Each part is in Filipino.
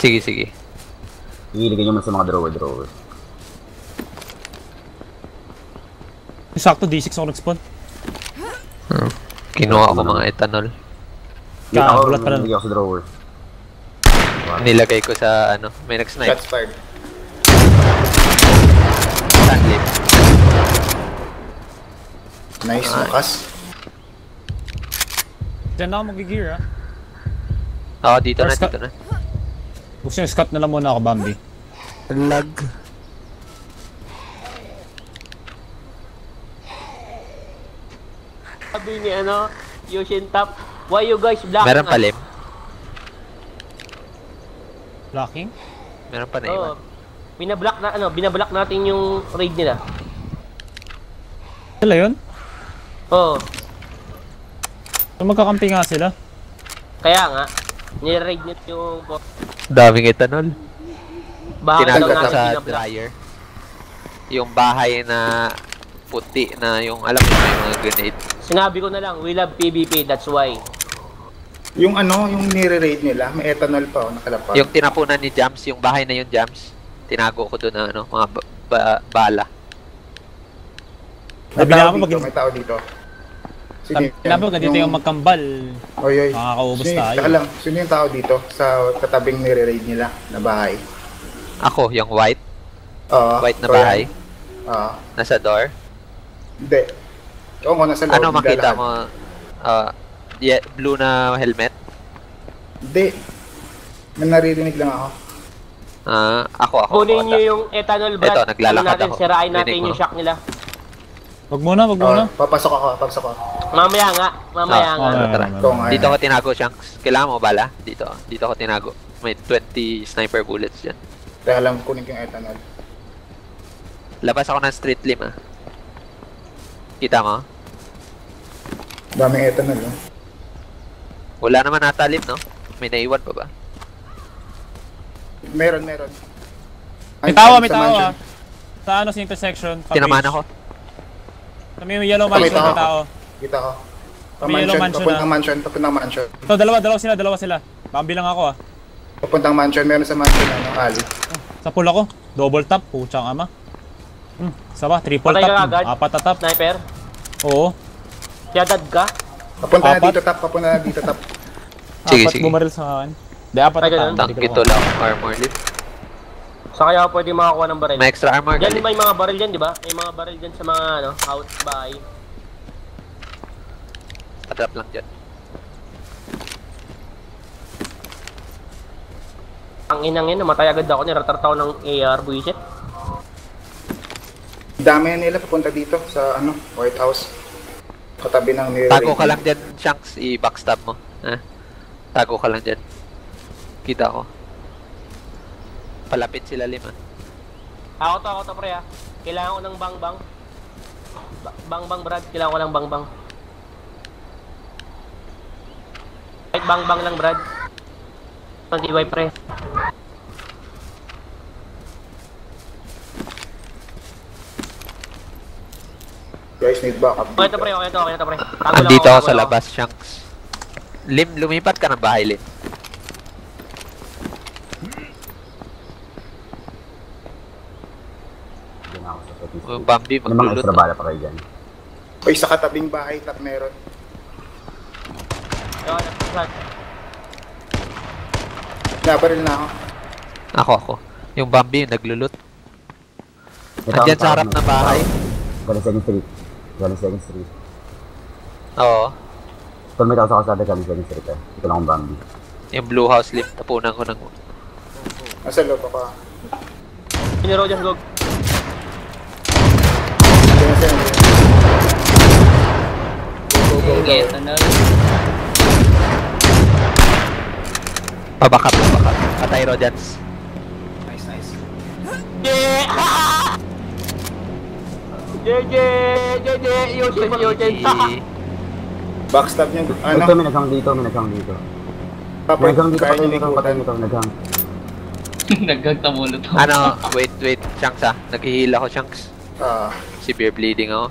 Sige, sige. Iiligay nyo man sa mga drawer. Sakto, D6 ako nag-spawn. Kinuha ko mga ethanol. Bulat pala. Nilagay ako sa drawer. Nilagay ko sa ano, may nag-snipe. Shots fired. Sandlip. Nice, makas. Diyan na ako mag-gear ah. Oo, dito na, First dito na. Gusto nyo, scout na lang muna ako, Bambi. Lag. Sabi ni ano, Yoshin Top, why you guys blocking Meron pa lim. Blocking? Meron pa na Oo. iwan. Binablock natin yung raid nila. Sila yun? Oo. So magkakampi nga sila. Kaya nga, nire-raid nito yung Daming ethanol. bahay Tinago daw ko natin sa binablock. dryer. Yung bahay na puti na yung alam mo yung mga grenade. Sinabi ko na lang, we love PvP, that's why. Yung ano, yung nire-raid nila, may ethanol pa, nakalapag. Yung tinapunan ni Jams, yung bahay na yung Jams, tinago ko doon na ano, mga bala. May Sabi na tao ako dito, may tao dito. Sabi na ako, dito yung magkambal. Oy, oy. Makakaubos Sino- tayo. Saka lang, sino yung tao dito sa katabing nire-raid nila na bahay? Ako, yung white White na bahay, nasa door. Hindi. Oo nga, nasa loob. Ano makita naglalakad. mo? Blue na helmet? Hindi. May naririnig lang ako. Ako. Kunin nyo yung ethanol, Brad. Eto, naglalakad natin, ako. sirain natin Rinig mo. yung shock nila. Wag muna. Papasok ako. Mamaya nga. Tara. Ito nga. Dito ko tinago, Shanks. Kailangan mo bala? Dito ko tinago. May 20 sniper bullets dyan. Kaya lang, kunin ko yung ethanol. Labas ako ng street lim Kita mo? Daming ethanol, no? Wala naman nata lim, no? May naiwan pa ba? Meron. May tawa. Sa ano, sa intersection. Tinamaan ako. Sa may yellow mansion na tao. Kita ko. May yellow mansion Papuntang mansion. Ito, dalawa sila. Bambi lang ako ah. Papuntang mansion, meron sa mansion, alley. Sa pool ako. Double tap, puchang ama. Isa ba? Triple Patay ka tap. agad? Apat na tap. Sniper, Oo. yadad ka? Papunta na Apat? dito, tap. Sige, Apat sige. bumaril sa akin. Di, apat Ay, na ganun. tao. Hindi ko Ito lang, armor lim. Saan kaya ako pwede makakuha ng baril? May extra armor Diyan gali. may mga baril dyan, di ba? May mga baril dyan sa mga ano, house, bahay. Patrap lang dyan. Ang inang yun, namatay agad ako, niratartaw ng AR, buisit. Dami na nila papunta dito sa White House. Katabi ng nire-raid. Tago ka lang dyan, Shanks. I-backstab mo. Tago ka lang dyan. Kita ko. Palapit sila lim Ako to pre Kailangan ko ng bang-bang. Bang-bang, Brad. Kailangan ko ng bang-bang. Kahit bang-bang lang, Brad. Mag-iway, pre. Guys, need backup Okay to, pre. Okay to, pre. Tago lang Andito ako tago sa lang labas, Shanks. Lim, lumipat ka ng bahay, Lim. Diyan ako sa second Oh, street. Bambi, May mga maglulot. extra bala pa kayo dyan. Oy, sa katabing bahay, tap meron. ako. Brad. Nabaril na ako. Ako. Yung Bambi, yung naglulot. Ito Andyan ang sa harap tawag ng bahay. Galing second street. Oo. Kung may tao sa kasada, galing second street eh. Ito lang ang Bambi. Yung blue house, Lim. Tapunan ko ng... Nasa loob ako. Piniro dyan, Gog. Pabakap. Patay Rodans. Yeah! JJ! Yoshin! Backstab niya. Ito, may naghang dito. May naghang dito. Patay nito. Naghang. Nagkagtamulo to. Ano, wait, Shanks Nag-heal ako, Shanks. Severe bleeding ako.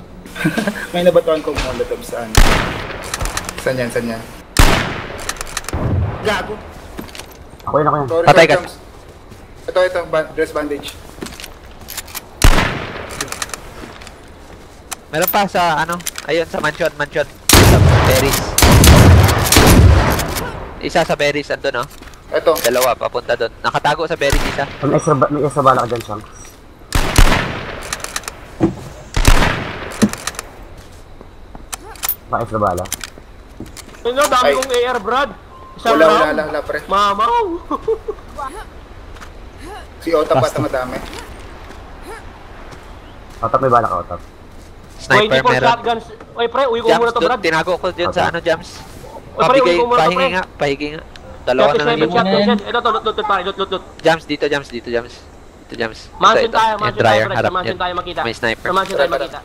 May nabatuan kong molotov saan. Saan yan? Gago. Ako yun, ako yun. Sorry, Patay sorry, ka. Jams. Ito, dress bandage. Meron pa sa ano, ayun sa mansion. Sa berries. Isa sa berries andun, no? Ito, Dalawa papunta doon. Nakatago sa berries isa. May extra bala ka dyan, Shanks. Baka extra bala. Ano, dami Ay. kong AR, Brad. Isang wala, round. pre. Mamaw. Si Otap ata madami. Otap, may bala ka, Otap. Sniper 24 meron. shotguns. Oy, pre, uwi ko Jams, muna to, doon, Brad. tinago ko dyan sa ano, Jams. Oy, pre, uwi Pabigay, ko muna to, pahingi pre. nga, pahingi nga. Dalawa na lang 37 yun. shotguns. Ito, to, loot, pare, loot. Jams, dito, Jams. Dito, Jams. Mansion tayo, Yung mansion dryer, tayo, Brad. harap Sa mansion yan. tayo makita. May sniper. Sa mansion tayo Tara, makita.